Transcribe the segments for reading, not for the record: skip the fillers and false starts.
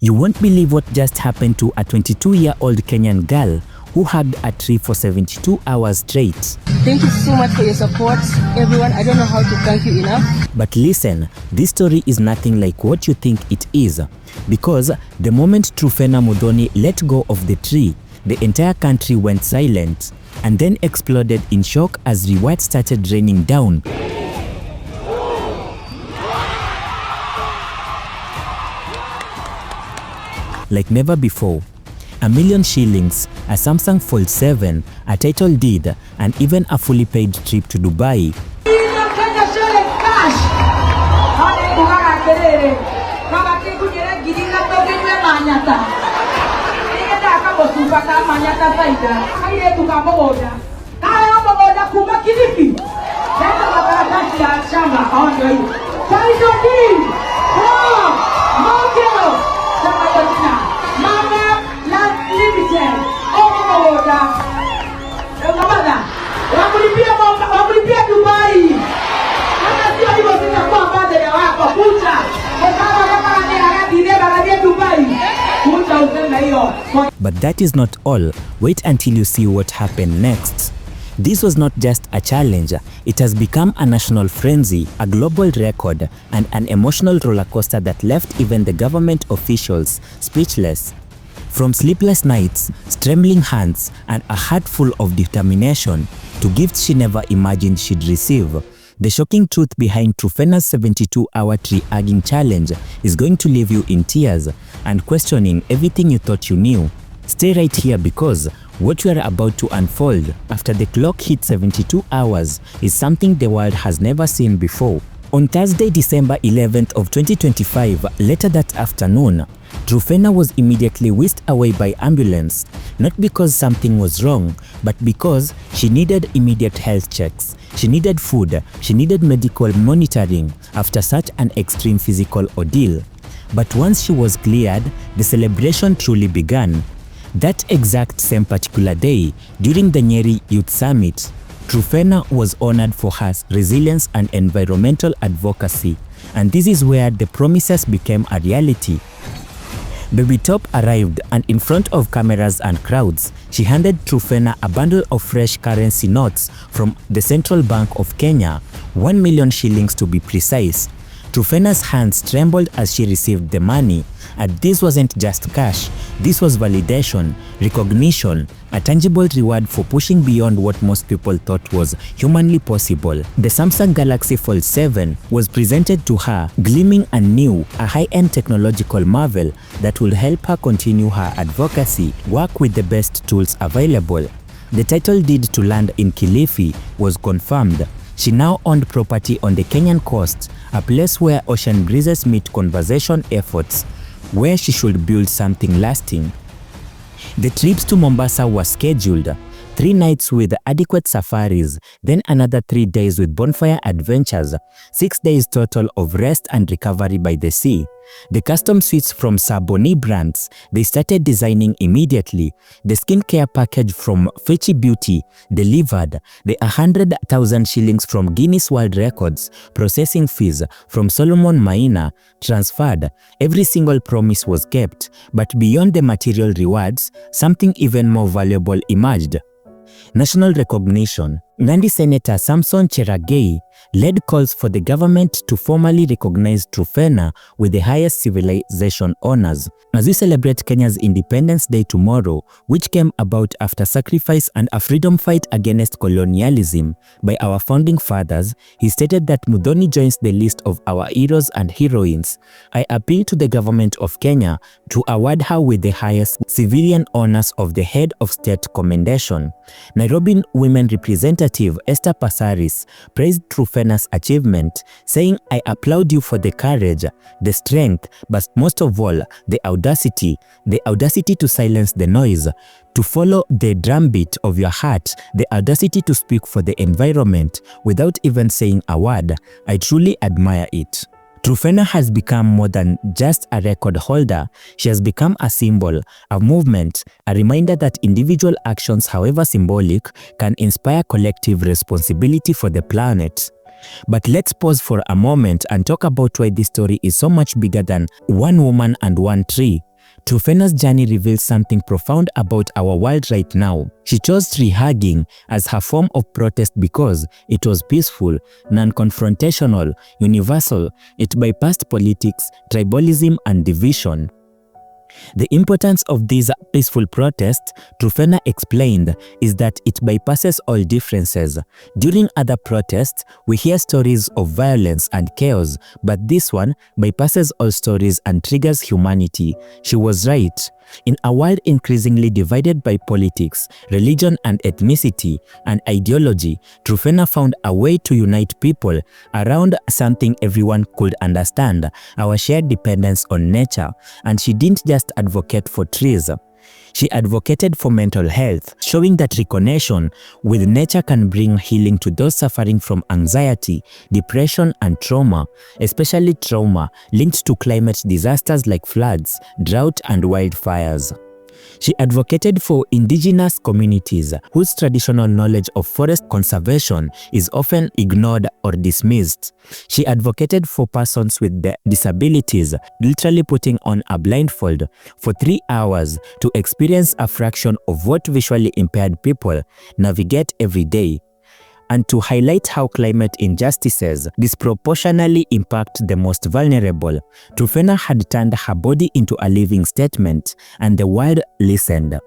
You won't believe what just happened to a 22-year-old Kenyan girl who hugged a tree for 72 hours straight. Thank you so much for your support, everyone. I don't know how to thank you enough. But listen, this story is nothing like what you think it is. Because the moment Truphena Muthoni let go of the tree, the entire country went silent and then exploded in shock as rewards started raining down. Like never before. $1 million shillings, a Samsung Fold 7, a title deed, and even a fully paid trip to Dubai. But that is not all. Wait until you see what happened next. This was not just a challenge, it has become a national frenzy, a global record, and an emotional roller coaster that left even the government officials speechless. From sleepless nights, trembling hands, and a heart full of determination to gifts she never imagined she'd receive, the shocking truth behind Truphena's 72-hour tree hugging challenge is going to leave you in tears and questioning everything you thought you knew. Stay right here because what you are about to unfold after the clock hit 72 hours is something the world has never seen before. On Thursday, December 11th of 2025, later that afternoon, Truphena was immediately whisked away by ambulance, not because something was wrong, but because she needed immediate health checks. She needed food, she needed medical monitoring after such an extreme physical ordeal. But once she was cleared, the celebration truly began. That exact same particular day, during the Nyeri Youth Summit, Truphena was honored for her resilience and environmental advocacy, and this is where the promises became a reality. Baby Top arrived, and in front of cameras and crowds, she handed Truphena a bundle of fresh currency notes from the Central Bank of Kenya, 1 million shillings to be precise. Truphena's hands trembled as she received the money, and this wasn't just cash, this was validation, recognition, a tangible reward for pushing beyond what most people thought was humanly possible. The Samsung Galaxy Fold 7 was presented to her, gleaming and new, a high-end technological marvel that will help her continue her advocacy, work with the best tools available. The title deed to land in Kilifi was confirmed. She now owned property on the Kenyan coast, a place where ocean breezes meet conservation efforts, where she should build something lasting. The trips to Mombasa were scheduled, 3 nights with adequate safaris, then another 3 days with bonfire adventures, 6 days total of rest and recovery by the sea. The custom suites from Saboni brands, they started designing immediately. The skincare package from Fetchy Beauty delivered. The 100,000 shillings from Guinness World Records, processing fees from Solomon Maina transferred. Every single promise was kept, but beyond the material rewards, something even more valuable emerged. National recognition. Nandi Senator Samson Cherargei led calls for the government to formally recognize Truphena with the highest civilization honors. As we celebrate Kenya's Independence Day tomorrow, which came about after sacrifice and a freedom fight against colonialism by our founding fathers, he stated that Muthoni joins the list of our heroes and heroines. I appeal to the government of Kenya to award her with the highest civilian honors of the Head of State Commendation. Nairobi Women Representative Esther Passaris praised Truphena's achievement, saying, I applaud you for the courage, the strength, but most of all, the audacity to silence the noise, to follow the drumbeat of your heart, the audacity to speak for the environment without even saying a word. I truly admire it. Truphena has become more than just a record holder. She has become a symbol, a movement, a reminder that individual actions, however symbolic, can inspire collective responsibility for the planet. But let's pause for a moment and talk about why this story is so much bigger than one woman and one tree. Truphena's journey reveals something profound about our world right now. She chose tree hugging as her form of protest because it was peaceful, non-confrontational, universal. It bypassed politics, tribalism, and division. The importance of these peaceful protests, Truphena explained, is that it bypasses all differences. During other protests, we hear stories of violence and chaos, but this one bypasses all stories and triggers humanity. She was right. In a world increasingly divided by politics, religion and ethnicity, and ideology, Truphena found a way to unite people around something everyone could understand, our shared dependence on nature. And she didn't just advocate for trees. She advocated for mental health, showing that reconnection with nature can bring healing to those suffering from anxiety, depression, and trauma, especially trauma linked to climate disasters like floods, drought, and wildfires. She advocated for indigenous communities whose traditional knowledge of forest conservation is often ignored or dismissed. She advocated for persons with disabilities, literally putting on a blindfold for 3 hours to experience a fraction of what visually impaired people navigate every day, and to highlight how climate injustices disproportionately impact the most vulnerable. Truphena had turned her body into a living statement, and the world listened.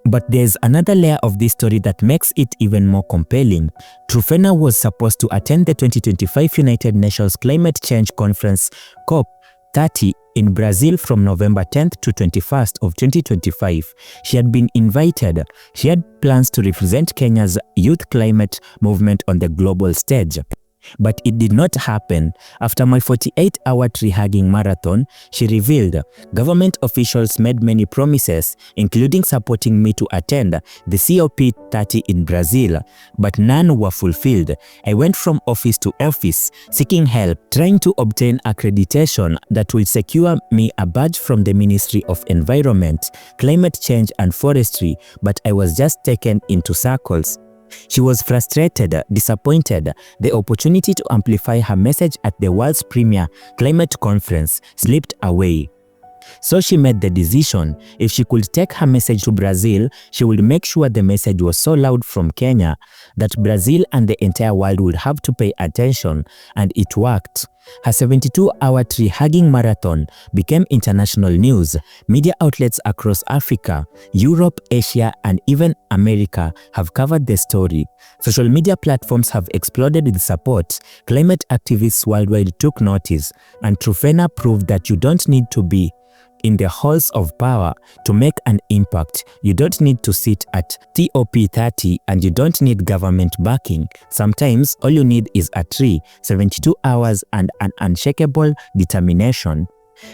But there's another layer of this story that makes it even more compelling. Truphena was supposed to attend the 2025 United Nations Climate Change Conference COP30 in Brazil from November 10th to 21st of 2025. She had been invited. She had plans to represent Kenya's youth climate movement on the global stage. But it did not happen. After my 48-hour tree-hugging marathon, she revealed, government officials made many promises, including supporting me to attend the COP30 in Brazil, but none were fulfilled. I went from office to office, seeking help, trying to obtain accreditation that will secure me a badge from the Ministry of Environment, Climate Change and Forestry, but I was just taken into circles. She was frustrated, disappointed. The opportunity to amplify her message at the world's premier climate conference slipped away. So she made the decision, if she could take her message to Brazil, she would make sure the message was so loud from Kenya that Brazil and the entire world would have to pay attention, and it worked. Her 72-hour tree-hugging marathon became international news. Media outlets across Africa, Europe, Asia, and even America have covered the story. Social media platforms have exploded with support. Climate activists worldwide took notice, and Truphena proved that you don't need to be in the halls of power to make an impact. You don't need to sit at COP30, and you don't need government backing. Sometimes all you need is a tree, 72 hours, and an unshakable determination.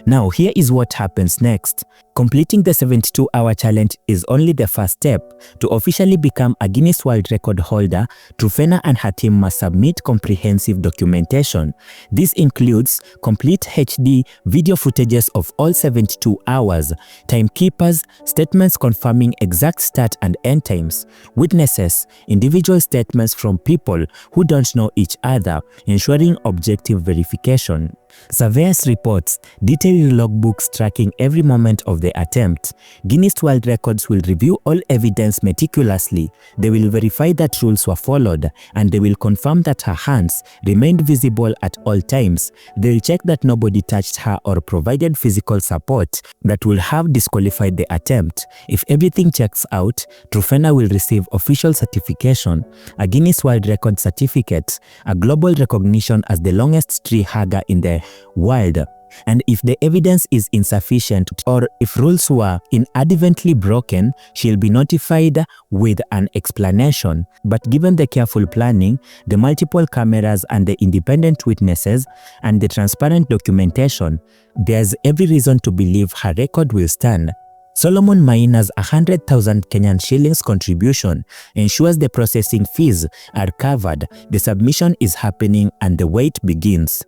Now, here is what happens next. Completing the 72-hour challenge is only the first step. To officially become a Guinness World Record holder, Truphena and her team must submit comprehensive documentation. This includes complete HD video footages of all 72 hours, timekeepers, statements confirming exact start and end times, witnesses, individual statements from people who don't know each other, ensuring objective verification. Surveyors reports, detailed logbooks tracking every moment of the attempt. Guinness World Records will review all evidence meticulously. They will verify that rules were followed, and they will confirm that her hands remained visible at all times. They will check that nobody touched her or provided physical support that will have disqualified the attempt. If everything checks out, Truphena will receive official certification, a Guinness World Record certificate, a global recognition as the longest tree hugger in the world. And if the evidence is insufficient, or if rules were inadvertently broken, she'll be notified with an explanation. But given the careful planning, the multiple cameras and the independent witnesses, and the transparent documentation, there's every reason to believe her record will stand. Solomon Maina's 100,000 Kenyan shillings contribution ensures the processing fees are covered, the submission is happening, and the wait begins.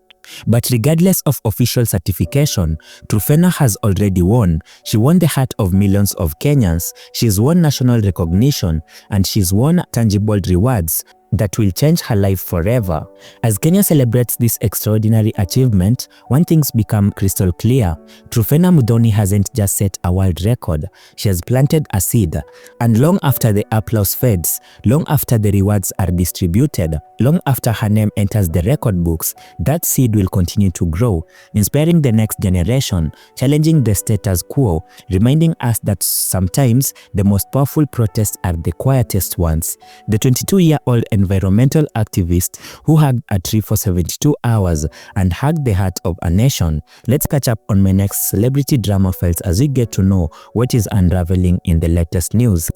But regardless of official certification, Truphena has already won. She won the heart of millions of Kenyans, she's won national recognition, and she's won tangible rewards. that will change her life forever. As Kenya celebrates this extraordinary achievement, one thing's become crystal clear. Truphena Muthoni hasn't just set a world record, she has planted a seed. And long after the applause fades, long after the rewards are distributed, long after her name enters the record books, that seed will continue to grow, inspiring the next generation, challenging the status quo, reminding us that sometimes the most powerful protests are the quietest ones. The 22-year-old environmental activist who hugged a tree for 72 hours and hugged the heart of a nation. Let's catch up on my next celebrity drama files as we get to know what is unraveling in the latest news.